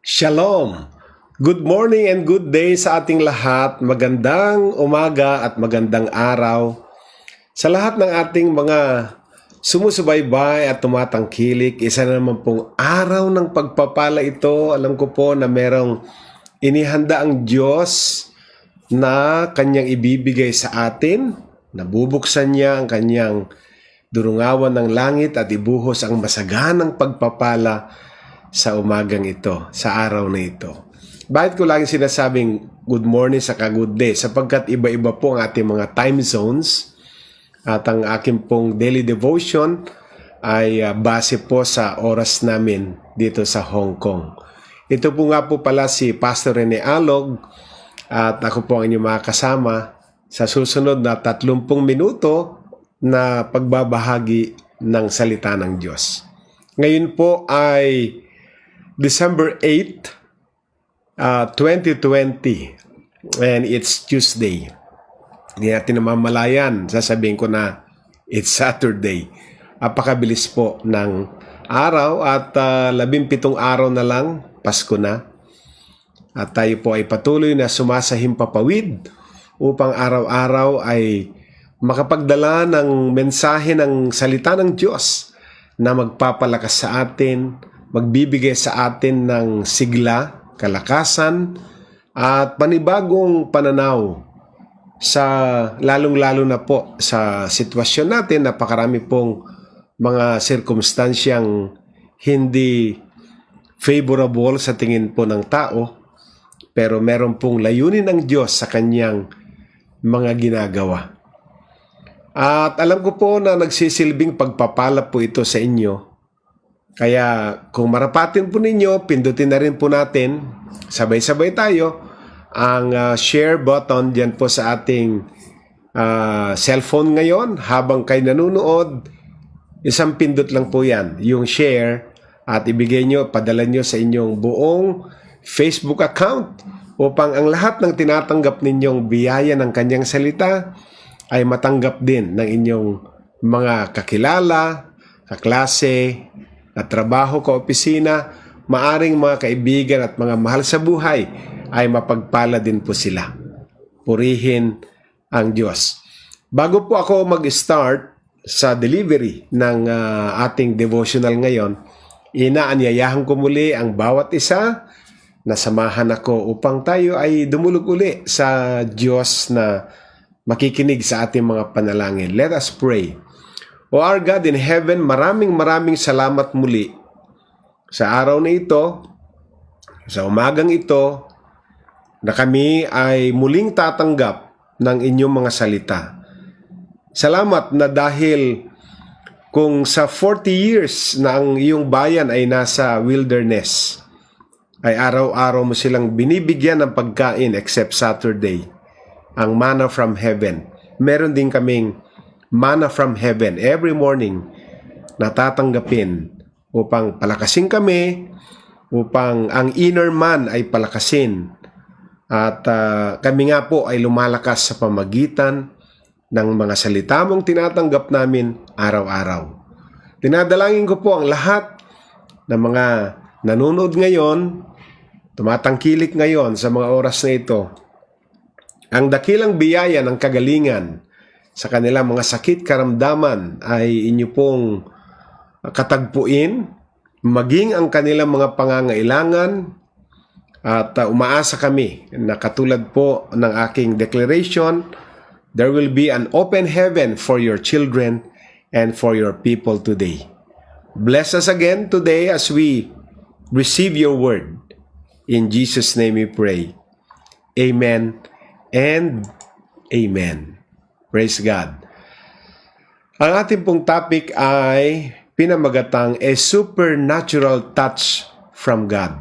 Shalom! Good morning and good day sa ating lahat. Magandang umaga at magandang araw. Sa lahat ng ating mga sumusubaybay at tumatangkilik, isa na naman pong araw ng pagpapala ito. Alam ko po na merong inihanda ang Diyos na Kanyang ibibigay sa atin. Nabubuksan niya ang Kanyang durungawan ng langit at ibuhos ang masaganang pagpapala sa umagang ito, sa araw na ito. Bakit ko lagi sinasabing good morning sa good day? Sapagkat iba-iba po ang ating mga time zones at ang aking pong daily devotion ay base po sa oras namin dito sa Hong Kong. Ito po nga po pala si Pastor Rene Alog at ako po ang inyong mga kasama sa susunod na 30 minuto na pagbabahagi ng salita ng Diyos. Ngayon po ay December 8, 2020 and it's Tuesday. Hindi natin namamalayan, sasabihin ko na it's Saturday. Apakabilis po ng araw at 17 araw na lang, Pasko na. At tayo po ay patuloy na sumasahimpapawid upang araw-araw ay makapagdala ng mensahe ng salita ng Diyos na magpapalakas sa atin, magbibigay sa atin ng sigla, kalakasan, at panibagong pananaw sa lalong-lalo na po sa sitwasyon natin. Napakarami pong mga sirkumstansyang hindi favorable sa tingin po ng tao, pero meron pong layunin ng Diyos sa kanyang mga ginagawa. At alam ko po na nagsisilbing pagpapala po ito sa inyo. Kaya kung marapatin po ninyo, pindutin na rin po natin, sabay-sabay tayo, ang share button dyan po sa ating cellphone ngayon. Habang kayo nanonood, isang pindot lang po yan, yung share, at ibigay nyo, padala nyo sa inyong buong Facebook account upang ang lahat ng tinatanggap ninyong biyaya ng kanyang salita ay matanggap din ng inyong mga kakilala, kaklase, at trabaho, kaopisina, maaring mga kaibigan at mga mahal sa buhay ay mapagpala din po sila. Purihin ang Diyos. Bago po ako mag-start sa delivery ng ating devotional ngayon, inaanyayahan ko muli ang bawat isa na samahan ako upang tayo ay dumulog uli sa Diyos na makikinig sa ating mga panalangin. Let us pray. O our God in heaven, maraming salamat muli sa araw na ito, sa umagang ito, na kami ay muling tatanggap ng inyong mga salita. Salamat na dahil kung sa 40 years na ang iyong bayan ay nasa wilderness, ay araw-araw mo silang binibigyan ng pagkain except Saturday, ang manna from heaven. Meron din kaming manna from heaven every morning na tatanggapin upang palakasin kami, upang ang inner man ay palakasin. At kami nga po ay lumalakas sa pamagitan ng mga salita mong tinatanggap namin araw-araw. Dinadalangin ko po ang lahat ng mga nanonood ngayon, tumatangkilik ngayon sa mga oras na ito, ang dakilang biyaya ng kagalingan sa kanilang mga sakit karamdaman ay inyo pong katagpuin, maging ang kanilang mga pangangailangan, at umaasa kami na katulad po ng aking declaration, there will be an open heaven for your children and for your people today. Bless us again today as we receive your word. In Jesus' name we pray. Amen and amen. Praise God. Ang ating pong topic ay pinamagatang A Supernatural Touch from God.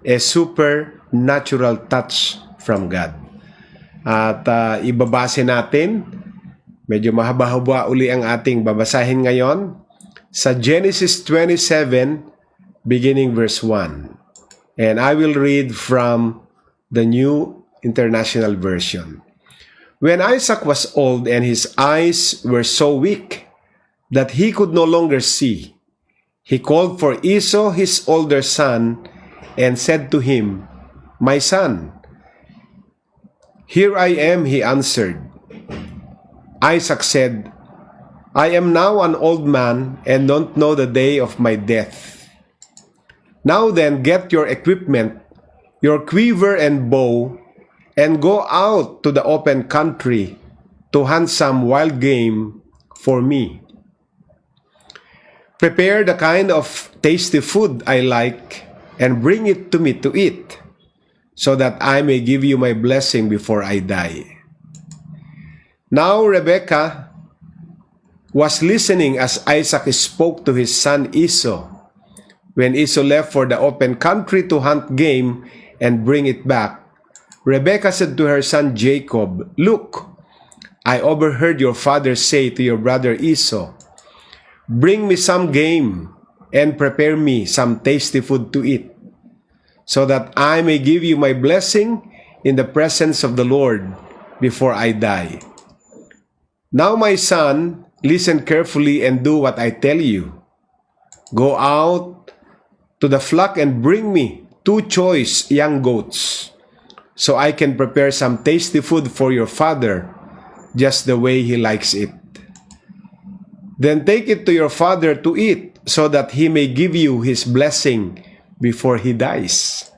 A Supernatural Touch from God. At ibabase natin, medyo mahaba-haba uli ang ating babasahin ngayon, sa Genesis 27, beginning verse 1. And I will read from the New International Version. When Isaac was old and his eyes were so weak that he could no longer see, he called for Esau his older son and said to him, "My son." "Here I am," he answered. Isaac said, "I am now an old man and don't know the day of my death. Now then, get your equipment, your quiver and bow, and go out to the open country to hunt some wild game for me. Prepare the kind of tasty food I like and bring it to me to eat, so that I may give you my blessing before I die." Now Rebekah was listening as Isaac spoke to his son Esau. When Esau left for the open country to hunt game and bring it back, Rebekah said to her son Jacob, "Look, I overheard your father say to your brother Esau, 'Bring me some game and prepare me some tasty food to eat, so that I may give you my blessing in the presence of the Lord before I die.' Now, my son, listen carefully and do what I tell you. Go out to the flock and bring me 2 choice young goats, so I can prepare some tasty food for your father, just the way he likes it. Then take it to your father to eat, so that he may give you his blessing before he dies."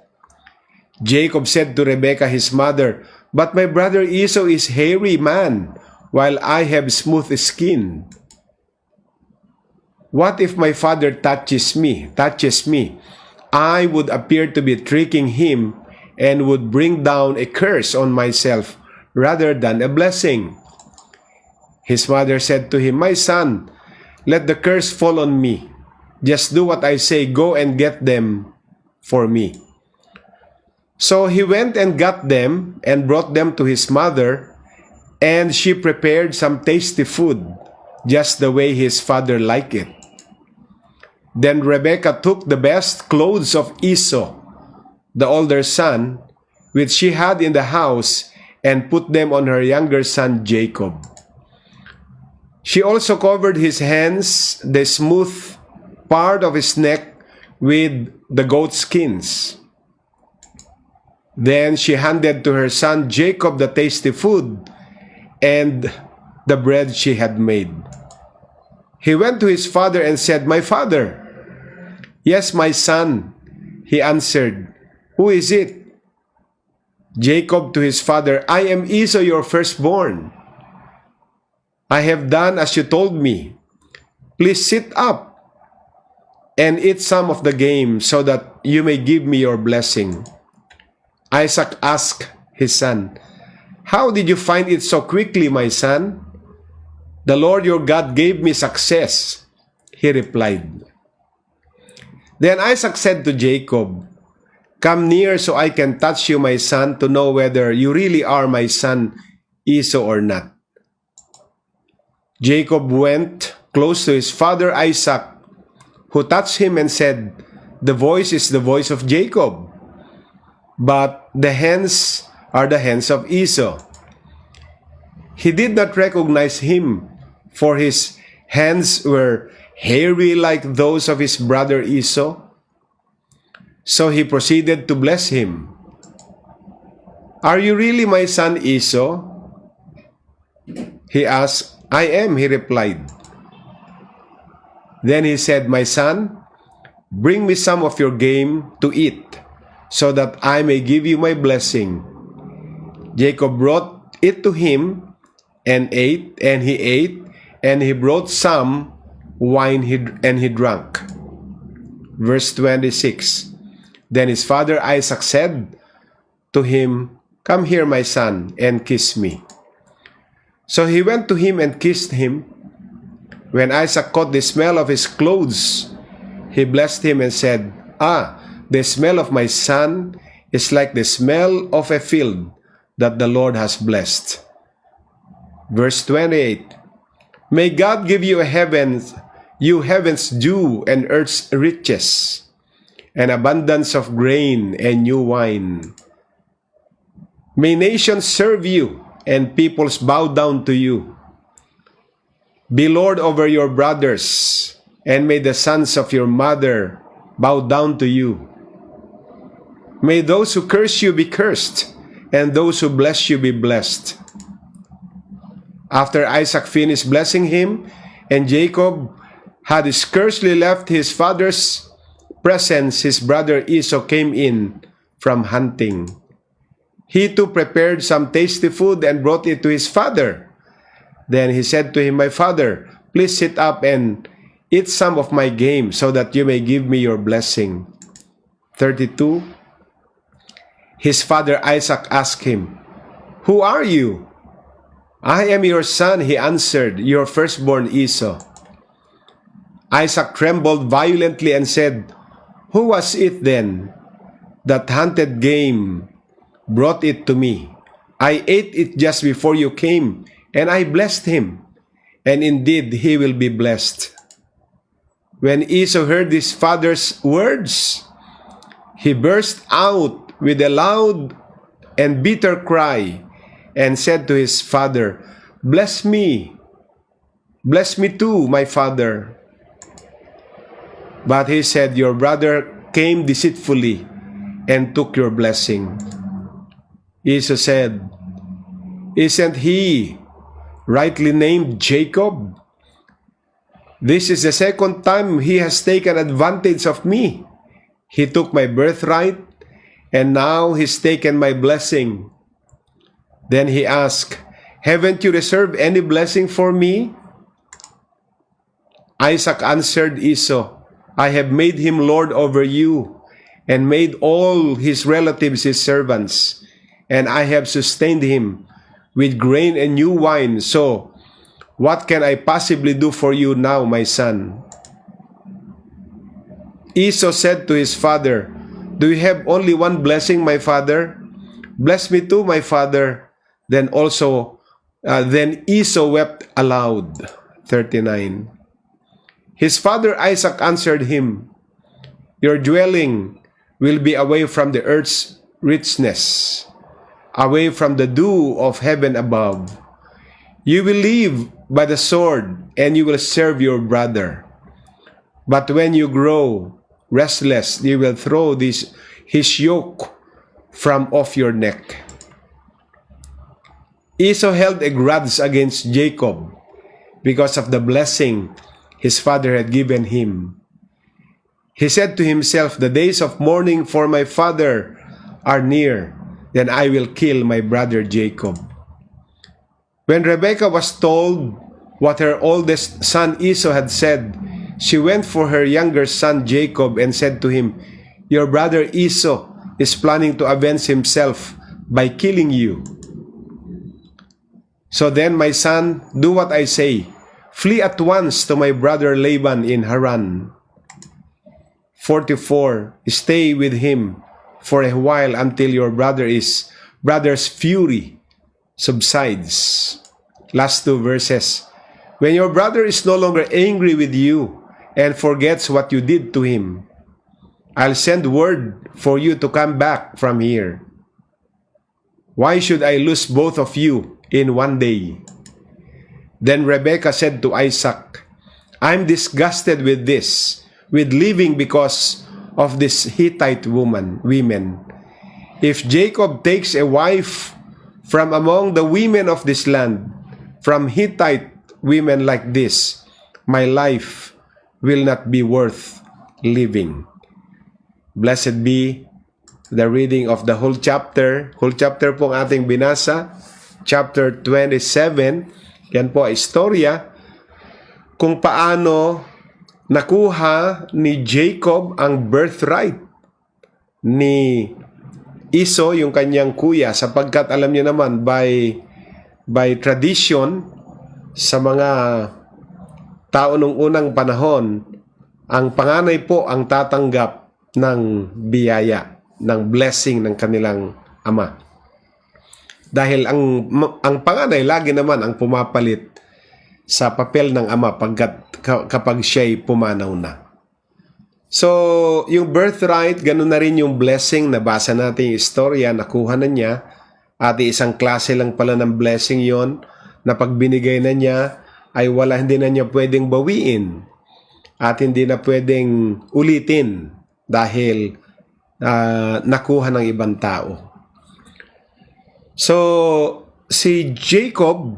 Jacob said to Rebekah his mother, "But my brother Esau is hairy man, while I have smooth skin. What if my father touches me? I would appear to be tricking him and would bring down a curse on myself rather than a blessing." His mother said to him, "My son, let the curse fall on me. Just do what I say. Go and get them for me." So he went and got them and brought them to his mother, and she prepared some tasty food, just the way his father liked it. Then Rebekah took the best clothes of Esau, the older son, which she had in the house, and put them on her younger son Jacob. She also covered his hands, the smooth part of his neck, with the goat skins. Then she handed to her son Jacob the tasty food and the bread she had made. He went to his father and said, "My father." "Yes, my son," he answered. "Who is it?" Jacob to his father, "I am Esau, your firstborn. I have done as you told me. Please sit up and eat some of the game, so that you may give me your blessing." Isaac asked his son, "How did you find it so quickly, my son?" "The Lord your God gave me success," he replied. Then Isaac said to Jacob, "Come near so I can touch you, my son, to know whether you really are my son Esau or not." Jacob went close to his father Isaac, who touched him and said, "The voice is the voice of Jacob, but the hands are the hands of Esau." He did not recognize him, for his hands were hairy like those of his brother Esau. So he proceeded to bless him. "Are you really my son Esau?" he asked. "I am," he replied. Then he said, "My son, bring me some of your game to eat, so that I may give you my blessing." Jacob brought it to him and ate, and he brought some wine and he drank. Verse 26. Then his father Isaac said to him, "Come here, my son, and kiss me." So he went to him and kissed him. When Isaac caught the smell of his clothes, he blessed him and said, "Ah, the smell of my son is like the smell of a field that the Lord has blessed." Verse 28. May God give you heaven's dew and earth's riches, an abundance of grain and new wine. May nations serve you and peoples bow down to you. Be Lord over your brothers, and may the sons of your mother bow down to you. May those who curse you be cursed, and those who bless you be blessed. After Isaac finished blessing him, and Jacob had scarcely left his father's presence, his brother Esau came in from hunting. He too prepared some tasty food and brought it to his father. Then he said to him, "My father, please sit up and eat some of my game so that you may give me your blessing." 32. His father Isaac asked him, "Who are you?" "I am your son," he answered, "your firstborn Esau." Isaac trembled violently and said, "Who was it then that hunted game brought it to me? I ate it just before you came, and I blessed him, and indeed he will be blessed." When Esau heard his father's words, he burst out with a loud and bitter cry and said to his father, "Bless me too, my father." But he said, "Your brother came deceitfully and took your blessing." Esau said, "Isn't he rightly named Jacob? This is the second time he has taken advantage of me. He took my birthright, and now he's taken my blessing." Then he asked, "Haven't you reserved any blessing for me?" Isaac answered Esau, "I have made him lord over you, and made all his relatives his servants, and I have sustained him with grain and new wine. So, what can I possibly do for you now, my son?" Esau said to his father, "Do you have only one blessing, my father? Bless me too, my father." Then Esau wept aloud. 39. His father Isaac answered him, "Your dwelling will be away from the earth's richness, away from the dew of heaven above. You will live by the sword, and you will serve your brother. But when you grow restless, you will throw his yoke from off your neck." Esau held a grudge against Jacob because of the blessing his father had given him. He said to himself, "The days of mourning for my father are near, then I will kill my brother Jacob." When Rebekah was told what her oldest son Esau had said, she went for her younger son Jacob and said to him, "Your brother Esau is planning to avenge himself by killing you. So then, my son, do what I say. Flee at once to my brother Laban in Haran." 44. Stay with him for a while until your brother's fury subsides. Last two verses. When your brother is no longer angry with you and forgets what you did to him, I'll send word for you to come back from here. Why should I lose both of you in one day? Then Rebekah said to Isaac, "I'm disgusted with living because of this Hittite women. If Jacob takes a wife from among the women of this land, from Hittite women like this, my life will not be worth living." Blessed be the reading of the whole chapter. Whole chapter pong ating binasa. Chapter 27. Yan po ay istorya kung paano nakuha ni Jacob ang birthright ni Esau, yung kanyang kuya, sapagkat alam niyo naman by tradition sa mga tao nung unang panahon, ang panganay po ang tatanggap ng biyaya, ng blessing ng kanilang ama. Dahil ang panganay lagi naman ang pumapalit sa papel ng ama kapag siya'y pumanaw na. So, yung birthright, ganun na rin yung blessing. Nabasa natin yung istorya, nakuha na niya. At isang klase lang pala ng blessing yon na pag binigay na niya, ay hindi na niya pwedeng bawiin. At hindi na pwedeng ulitin. Dahil nakuha ng ibang tao. So, si Jacob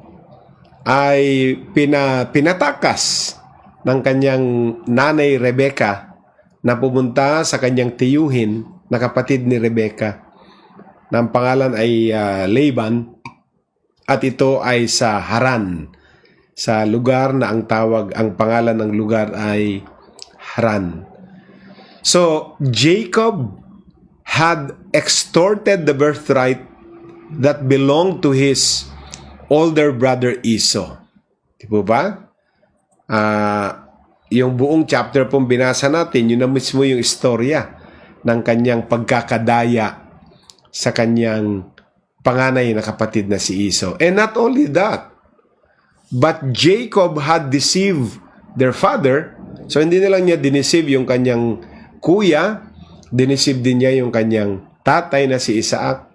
ay pinatakas ng kanyang nanay Rebecca na pumunta sa kanyang tiyuhin na kapatid ni Rebecca na ang pangalan ay Laban, at ito ay sa Haran, sa lugar na ang pangalan ng lugar ay Haran. So, Jacob had extorted the birthright that belonged to his older brother Esau. Di po ba? Yung buong chapter pong binasa natin, yun na mismo yung istorya ng kanyang pagkakadaya sa kanyang panganay na kapatid na si Esau. And not only that, but Jacob had deceived their father. So hindi na lang niya diniceive yung kanyang kuya, diniceive din niya yung kanyang tatay na si Isaac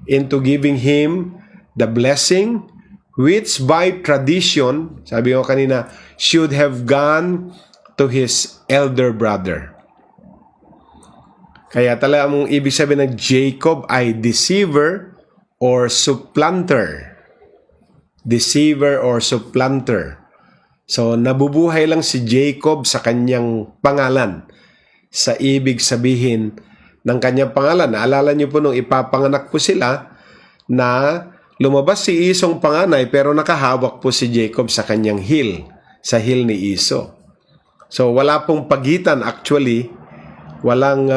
into giving him the blessing which by tradition, sabi ko kanina, should have gone to his elder brother. Kaya talaga mong ibig sabihin ng Jacob ay deceiver or supplanter. Deceiver or supplanter. So, nabubuhay lang si Jacob sa kanyang pangalan. Sa ibig sabihin ng kanyang pangalan. Naalala niyo po nung ipapanganak po sila na lumabas si Esau panganay pero nakahawak po si Jacob sa kanyang heel. Sa heel ni Esau. So, wala pong pagitan actually. Walang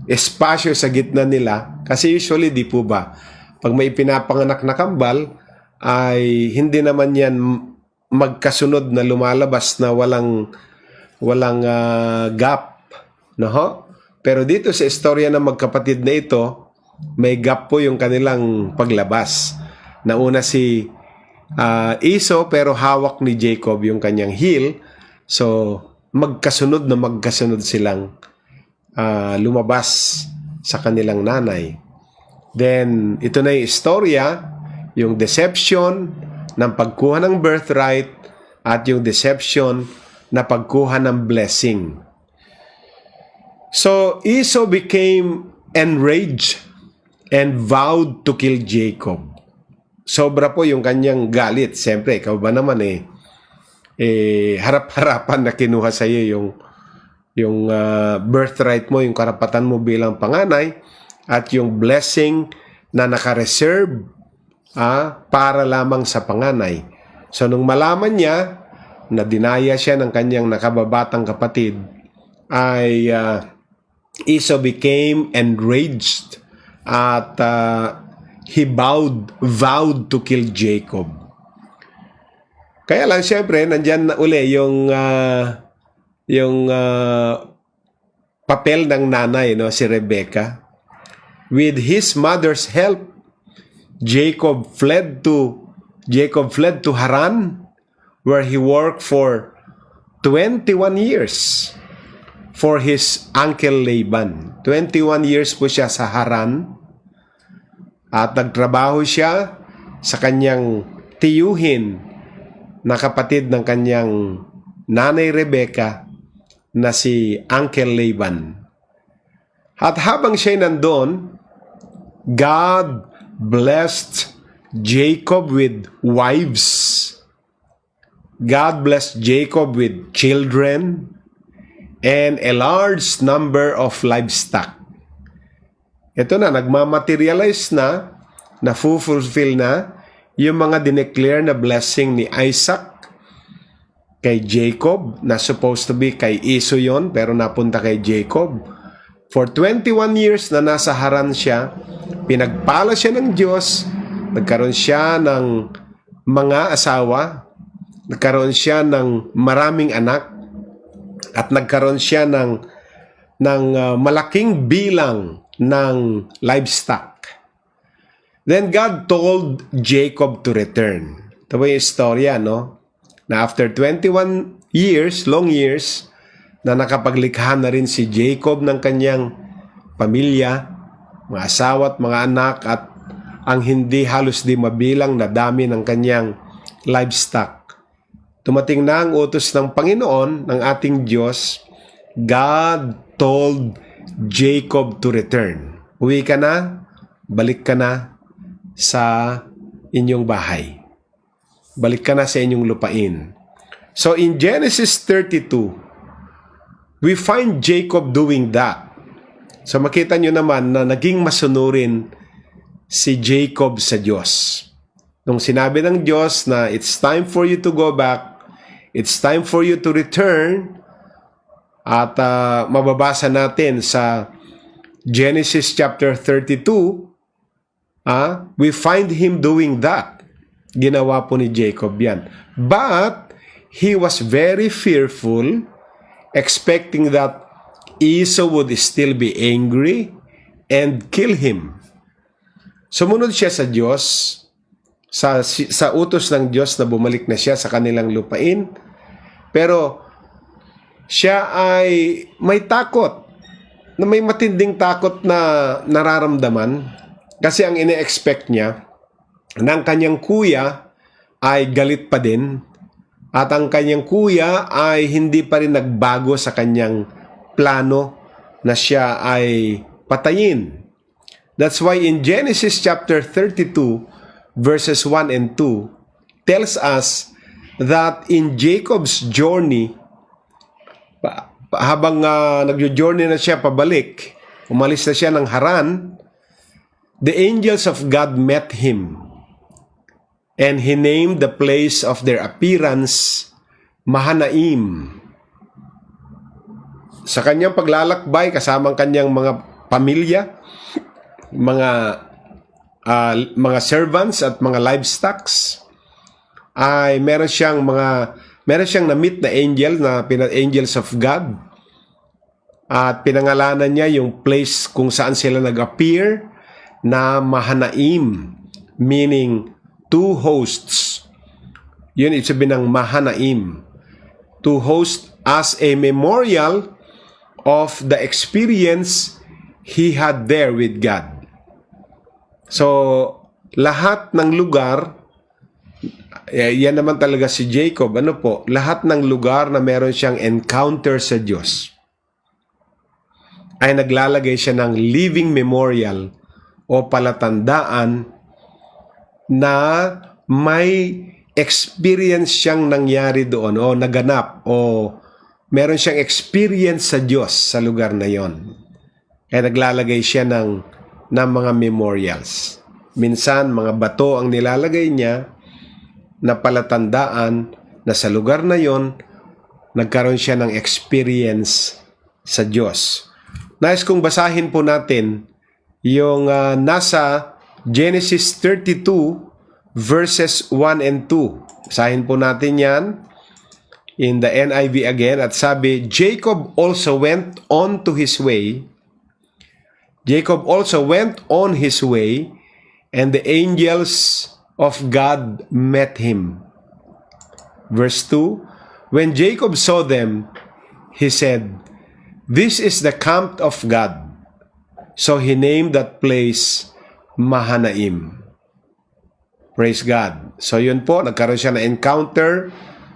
espasyo sa gitna nila. Kasi usually, di po ba, pag may pinapanganak na kambal, ay hindi naman yan magkasunod na lumalabas na walang gap. No? Pero dito sa istorya ng magkapatid na ito, may gap po yung kanilang paglabas. Nauna si Esau pero hawak ni Jacob yung kanyang heel. So, magkasunod silang lumabas sa kanilang nanay. Then, ito na yung istorya, yung deception ng pagkuha ng birthright at yung deception na pagkuha ng blessing. So, Esau became enraged and vowed to kill Jacob. Sobra po yung kanyang galit. Siyempre, ikaw ba naman harap-harapan na kinuha sa iyo yung birthright mo, yung karapatan mo bilang panganay at yung blessing na naka-reserve para lamang sa panganay. So, nung malaman niya na dinaya siya ng kanyang nakababatang kapatid, ay Esau became enraged at he vowed to kill Jacob. Kaya lang, siyempre, nandyan na uli yung papel ng nanay, no, si Rebecca. With his mother's help, Jacob fled to Haran, where he worked for 21 years for his uncle Laban. 21 years po siya sa Haran at nagtrabaho siya sa kanyang tiyuhin na kapatid ng kanyang nanay Rebecca na si Uncle Laban. At habang siya nandoon, God blessed Jacob with wives. God blessed Jacob with children and a large number of livestock. Ito na, nagmamaterialize na fulfill na yung mga dineclare na blessing ni Isaac kay Jacob, na supposed to be kay Esau yon, pero napunta kay Jacob. For 21 years na nasa Haran siya, pinagpala siya ng Diyos, nagkaroon siya ng mga asawa, nagkaroon siya ng maraming anak, at nagkaroon siya ng malaking bilang ng livestock. Then God told Jacob to return. Ito ba yung istorya, no? Na after 21 years, long years, na nakapaglikha na rin si Jacob ng kanyang pamilya, mga asawa at mga anak, at ang hindi halos di mabilang na dami ng kanyang livestock. Tumating na ang utos ng Panginoon, ng ating Diyos. God told Jacob to return. Uwi ka na, balik ka na sa inyong bahay. Balik ka na sa inyong lupain. So in Genesis 32, we find Jacob doing that. So makita nyo naman na naging masunurin si Jacob sa Diyos. Nung sinabi ng Diyos na it's time for you to go back, it's time for you to return, at mababasa natin sa Genesis chapter 32, we find him doing that. Ginawa po ni Jacob yan. But he was very fearful, expecting that Esau would still be angry and kill him. Sumunod siya sa Diyos, sa utos ng Diyos na bumalik na siya sa kanilang lupain. Pero siya ay may takot, na may matinding takot na nararamdaman, kasi ang ine-expect niya ng kanyang kuya ay galit pa din, at ang kanyang kuya ay hindi pa rin nagbago sa kanyang plano na siya ay patayin. That's why in Genesis chapter 32 verses 1 and 2 tells us that in Jacob's journey, habang nagjo-journey na siya pabalik, umalis na siya ng Haran, the angels of God met him, and he named the place of their appearance Mahanaim. Sa kanyang paglalakbay, kasama ang kanyang mga pamilya, mga servants at mga livestocks, ay meron siyang na-meet na angels of God, at pinangalanan niya yung place kung saan sila nag-appear na Mahanaim, meaning two hosts. Yun ibig sabihin ng Mahanaim, to host as a memorial of the experience he had there with God. So, lahat ng lugar, yan naman talaga si Jacob, lahat ng lugar na meron siyang encounter sa Diyos, ay naglalagay siya ng living memorial o palatandaan na may experience siyang nangyari doon o naganap o meron siyang experience sa Diyos sa lugar na yon. Kaya naglalagay siya ng mga memorials. Minsan, mga bato ang nilalagay niya na palatandaan na sa lugar na yon, nagkaroon siya ng experience sa Diyos. Nais kong basahin po natin yung nasa Genesis 32 verses 1 and 2. Basahin po natin yan in the NIV again, at sabi, Jacob also went on his way, and the angels of God met him. Verse 2, when Jacob saw them, he said, this is the camp of God. So he named that place Mahanaim. Praise God. So yun po, nagkaroon siya na encounter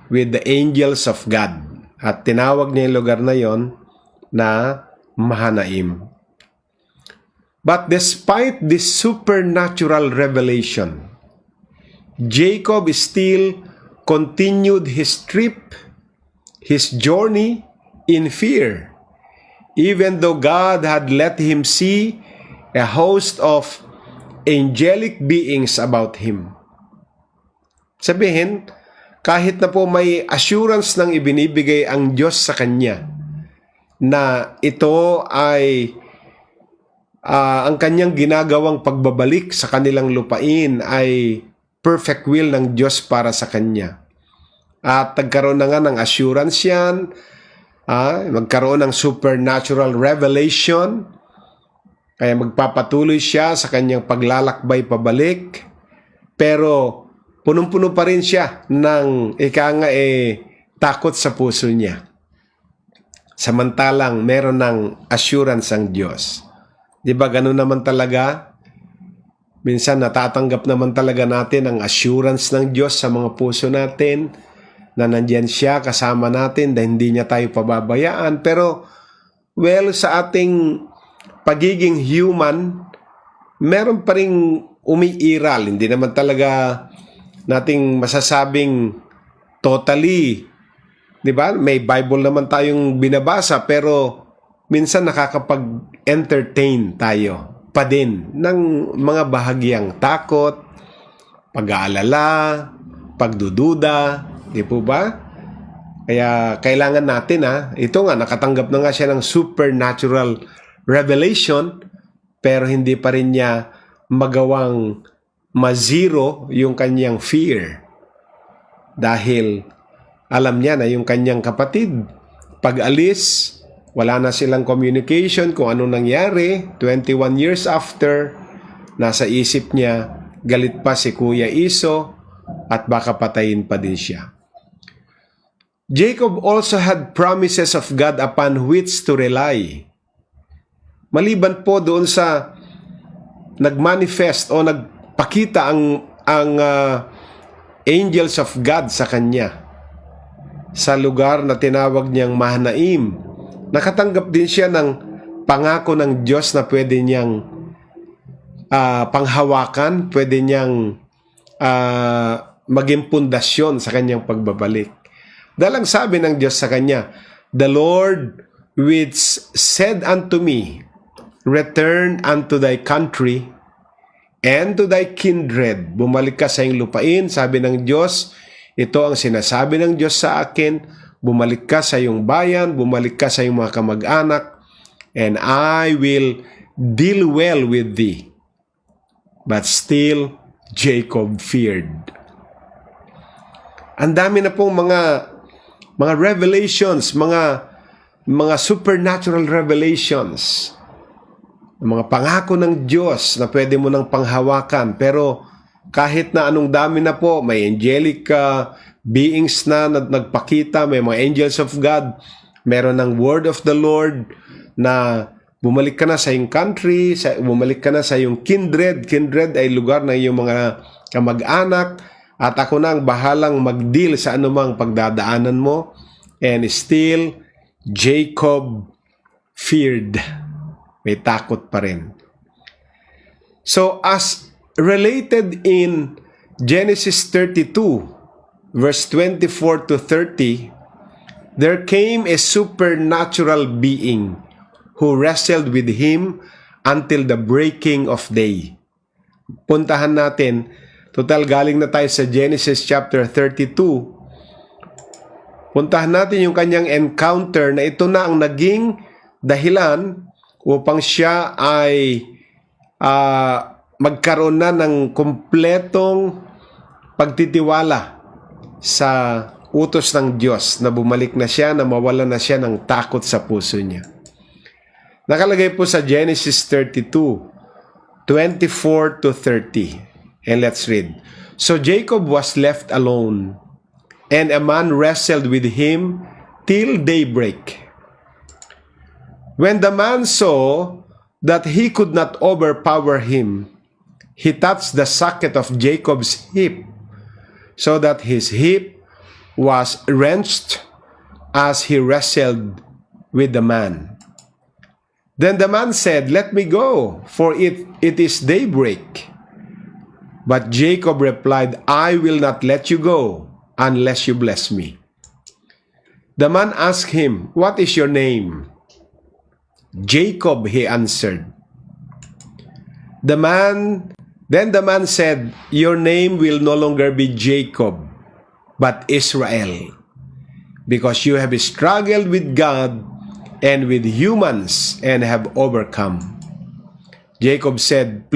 with the angels of God. At tinawag niya yung lugar na yon na Mahanaim. But despite this supernatural revelation, Jacob still continued his trip, his journey in fear, even though God had let him see a host of angelic beings about him. Sabihin, kahit na po may assurance nang ibinibigay ang Diyos sa kanya na ito ay ang kanyang ginagawang pagbabalik sa kanilang lupain ay perfect will ng Diyos para sa kanya. At nagkaroon na nga ng assurance yan, magkaroon ng supernatural revelation, kaya magpapatuloy siya sa kanyang paglalakbay pabalik, pero punong-puno pa rin siya ng takot sa puso niya. Samantalang meron ng assurance ang Diyos. Di ba ganun naman talaga? Minsan natatanggap naman talaga natin ang assurance ng Diyos sa mga puso natin, na nandyan siya kasama natin, na hindi niya tayo pababayaan. Pero Well, sa ating pagiging human, meron pa ring umiiral. Hindi naman talaga nating masasabing totally, di ba? May Bible naman tayong binabasa, pero minsan nakakapag-entertain tayo pa din ng mga bahagyang takot, pag-aalala, pagdududa, di po ba? Kaya kailangan natin ito nga, nakatanggap na nga siya ng supernatural revelation, pero hindi pa rin niya magawang ma-zero yung kanyang fear. Dahil alam niya na yung kanyang kapatid, pag-alis, wala na silang communication kung ano nangyari. 21 years after, nasa isip niya, galit pa si Kuya Iso at baka patayin pa din siya. Jacob also had promises of God upon which to rely. Maliban po doon sa nagmanifest o nagpakita ang angels of God sa kanya sa lugar na tinawag niyang Mahanaim, nakatanggap din siya ng pangako ng Diyos na pwede niyang panghawakan, pwede niyang maging pundasyon sa kanyang pagbabalik. Dahil ang sabi ng Diyos sa kanya, "The Lord which said unto me, return unto thy country and to thy kindred." Bumalik ka sa iyong lupain, sabi ng Diyos. Ito ang sinasabi ng Diyos sa akin. Bumalik ka sa iyong bayan, bumalik ka sa iyong mga kamag-anak, and I will deal well with thee. But still, Jacob feared. Ang dami na pong mga revelations, mga supernatural revelations, mga pangako ng Diyos na pwede mo nang panghawakan. Pero kahit na anong dami na po, may angelic beings na nagpakita, may mga angels of God, meron ng word of the Lord na bumalik ka na sa iyong country, bumalik ka na sa iyong kindred. Kindred ay lugar na iyong mga kamag-anak, at ako na ang bahalang mag-deal sa anumang pagdadaanan mo. And still, Jacob feared. May takot pa rin. So, as related in Genesis 32, verse 24 to 30, there came a supernatural being who wrestled with him until the breaking of day. Puntahan natin. Total, galing na tayo sa Genesis chapter 32. Puntahan natin yung kanyang encounter na ito na ang naging dahilan upang siya ay magkaroon na ng kumpletong pagtitiwala sa utos ng Diyos, na bumalik na siya, na mawala na siya ng takot sa puso niya. Nakalagay po sa Genesis 32, 24 to 30. And let's read. So Jacob was left alone, and a man wrestled with him till daybreak. When the man saw that he could not overpower him, he touched the socket of Jacob's hip, so that his hip was wrenched as he wrestled with the man. Then the man said, "Let me go, for it is daybreak." But Jacob replied, "I will not let you go unless you bless me." The man asked him, "What is your name?" "Jacob," he answered. Then the man said, "Your name will no longer be Jacob, but Israel, because you have struggled with God and with humans and have overcome." Jacob said,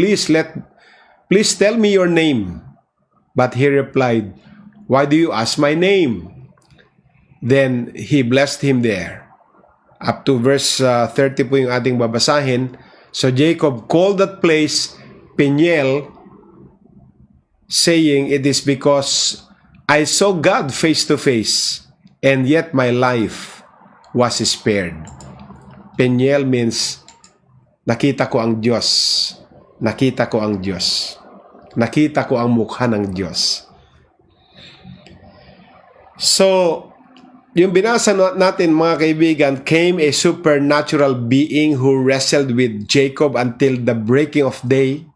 Please tell me your name." But he replied, "Why do you ask my name?" Then he blessed him there. Up to verse 30 po yung ating babasahin. So Jacob called that place Peniel, saying, "It is because I saw God face to face, and yet my life was spared." Peniel means, nakita ko ang Diyos. Nakita ko ang Diyos. Nakita ko ang mukha ng Diyos. So, yung binasa natin mga kaibigan, came a supernatural being who wrestled with Jacob until the breaking of day.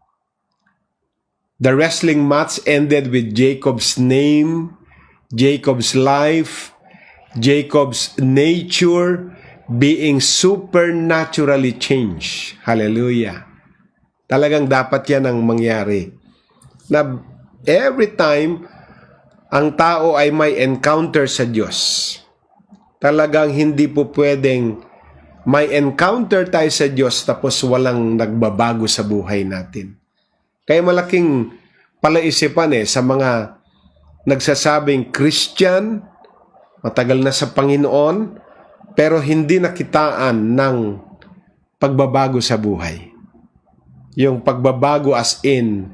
The wrestling match ended with Jacob's name, Jacob's life, Jacob's nature being supernaturally changed. Hallelujah. Talagang dapat yan ang mangyari. Na every time ang tao ay may encounter sa Diyos, talagang hindi po pwedeng may encounter tayo sa Diyos tapos walang nagbabago sa buhay natin. Kaya malaking palaisipan sa mga nagsasabing Christian, matagal na sa Panginoon, pero hindi nakitaan ng pagbabago sa buhay. Yung pagbabago as in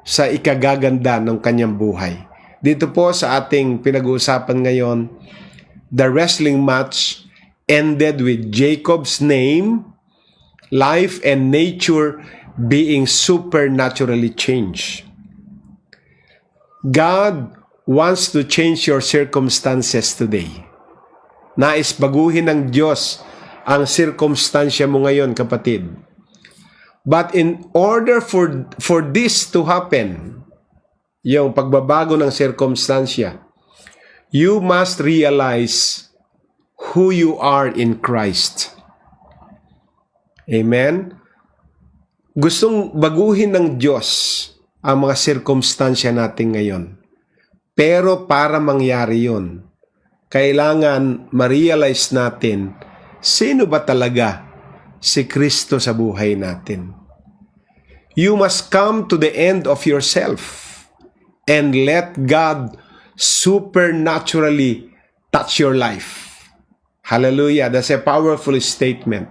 sa ikagaganda ng kanyang buhay. Dito po sa ating pinag-uusapan ngayon, the wrestling match ended with Jacob's name, life, and nature being supernaturally changed. God wants to change your circumstances today. Nais baguhin ng Diyos ang sirkumstansya mo ngayon, kapatid. But in order for this to happen, yung pagbabago ng sirkumstansya, you must realize who you are in Christ. Amen? Gustong baguhin ng Diyos ang mga sirkumstansya natin ngayon. Pero para mangyari yun, kailangan ma-realize natin sino ba talaga si Kristo sa buhay natin. You must come to the end of yourself and let God supernaturally touch your life. Hallelujah. That's a powerful statement.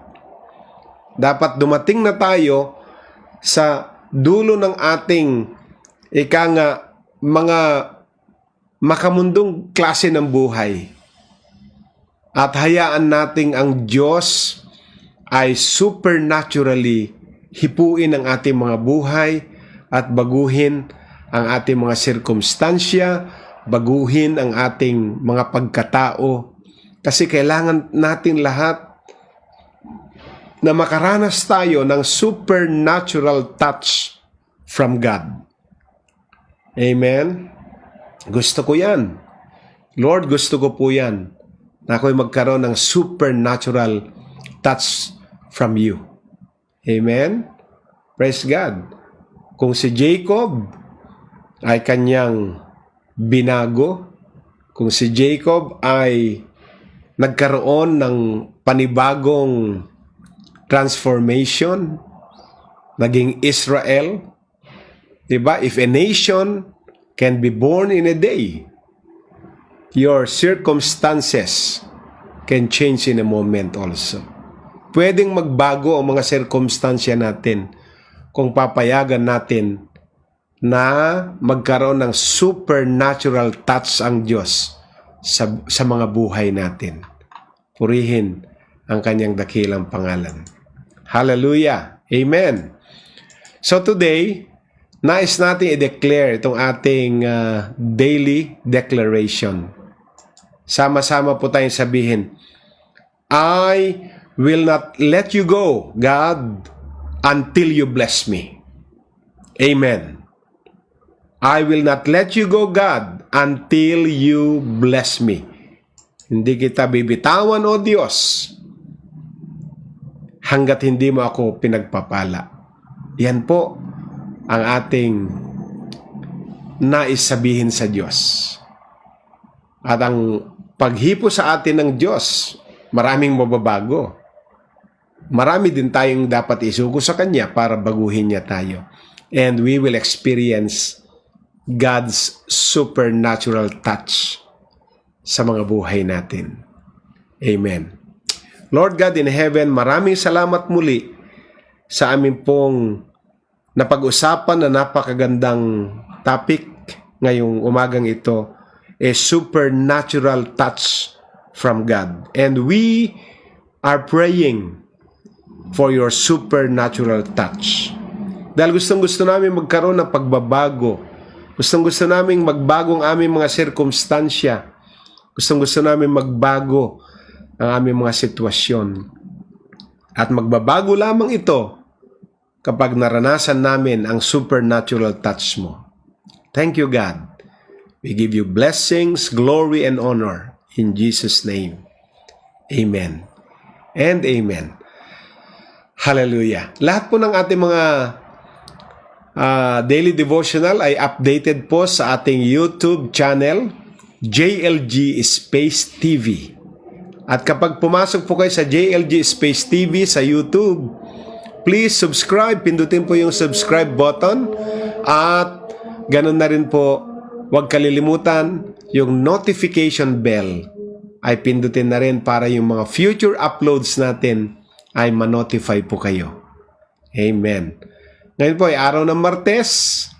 Dapat dumating na tayo sa dulo ng ating mga makamundong klase ng buhay. At hayaan nating ang Diyos ay supernaturally hipuin ang ating mga buhay at baguhin ang ating mga sirkumstansya, baguhin ang ating mga pagkatao. Kasi kailangan natin lahat na makaranas tayo ng supernatural touch from God. Amen? Gusto ko yan. Lord, gusto ko po yan. Na ako'y magkaroon ng supernatural touch from you. Amen? Praise God. Kung si Jacob ay kanyang binago, kung si Jacob ay nagkaroon ng panibagong transformation, naging Israel, diba? If a nation can be born in a day, your circumstances can change in a moment also. Pwedeng magbago ang mga circumstansya natin kung papayagan natin na magkaroon ng supernatural touch ang Diyos sa mga buhay natin. Purihin ang kanyang dakilang pangalan. Hallelujah! Amen! So today, nais natin i-declare itong ating daily declaration. Sama-sama po tayong sabihin, I will not let you go, God, until you bless me. Amen. I will not let you go, God, until you bless me. Hindi kita bibitawan, O Diyos, hanggat hindi mo ako pinagpapala. Yan po ang ating nais sabihin sa Diyos. At ang paghipo sa atin ng Diyos, maraming mababago. Marami din tayong dapat isugo sa Kanya para baguhin niya tayo. And we will experience God's supernatural touch sa mga buhay natin. Amen. Lord God in heaven, maraming salamat muli sa amin pong napag-usapan na napakagandang topic ngayong umagang ito, a supernatural touch from God. And we are praying for your supernatural touch. Dahil gustong-gusto namin magkaroon ng pagbabago. Gustong-gusto namin magbagong aming mga sirkumstansya. Gustong-gusto namin magbago ang aming mga sitwasyon. At magbabago lamang ito kapag naranasan namin ang supernatural touch mo. Thank you, God. We give you blessings, glory, and honor in Jesus' name. Amen and amen. Hallelujah. Lahat po ng ating mga daily devotional ay updated po sa ating YouTube channel, JLG Space TV. At kapag pumasok po kayo sa JLG Space TV sa YouTube, please subscribe. Pindutin po yung subscribe button. At ganun na rin po, huwag kalilimutan yung notification bell ay pindutin na rin para yung mga future uploads natin ay ma-notify po kayo. Amen. Ngayon po ay araw ng Martes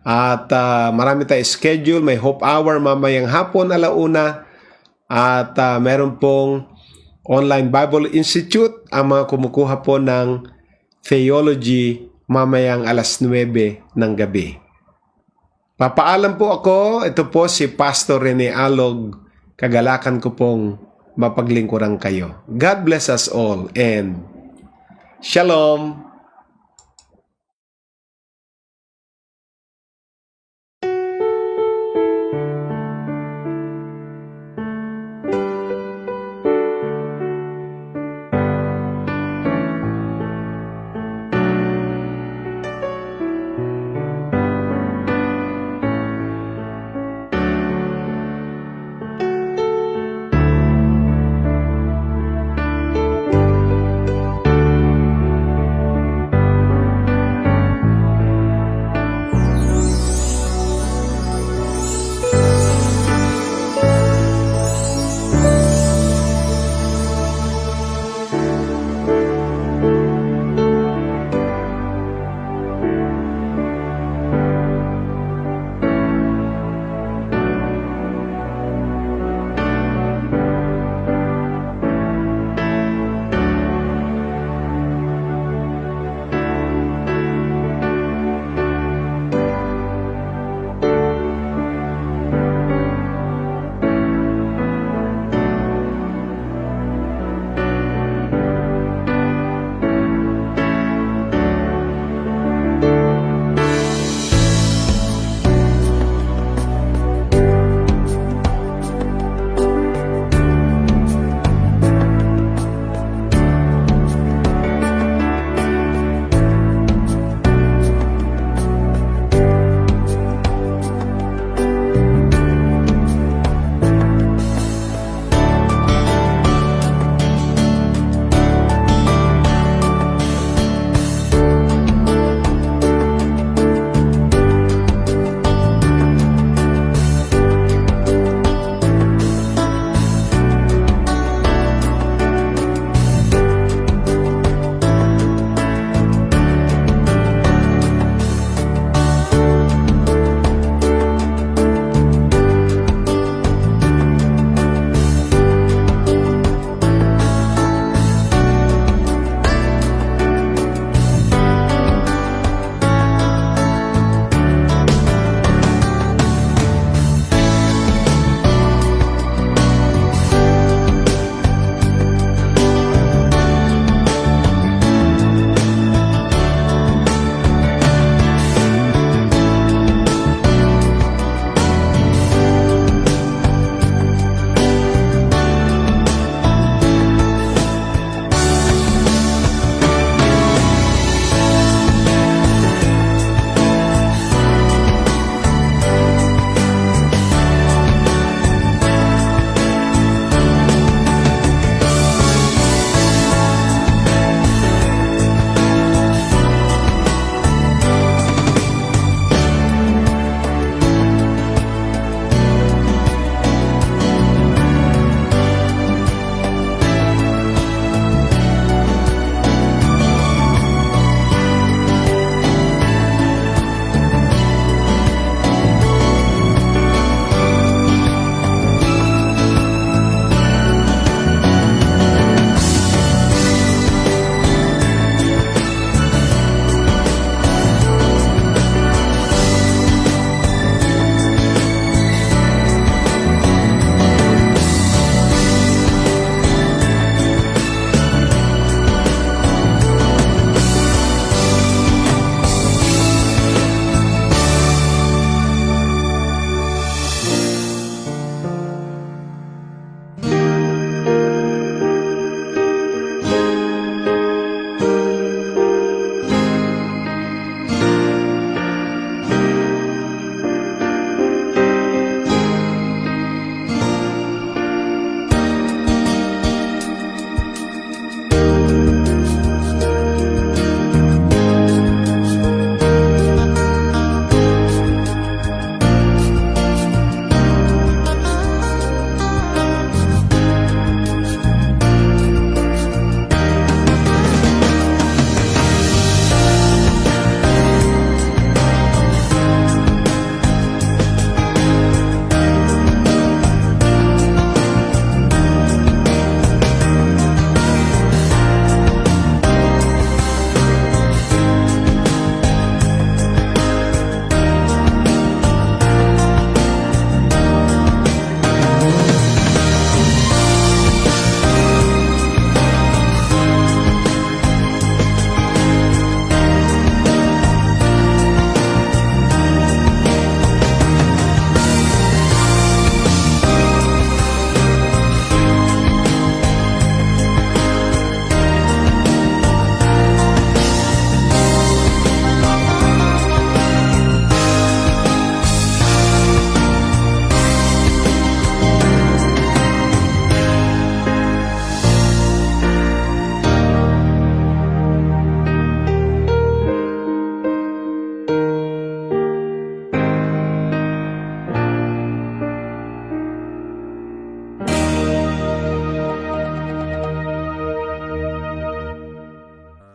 at marami tayong schedule. May Hope Hour mamayang hapon 1:00 at meron pong Online Bible Institute ang mga kumukuha po ng Theology mamayang 9:00 ng gabi. Papaalam po ako. Ito po si Pastor Rene Alog. Kagalakan ko pong mapaglingkuran kayo. God bless us all and Shalom!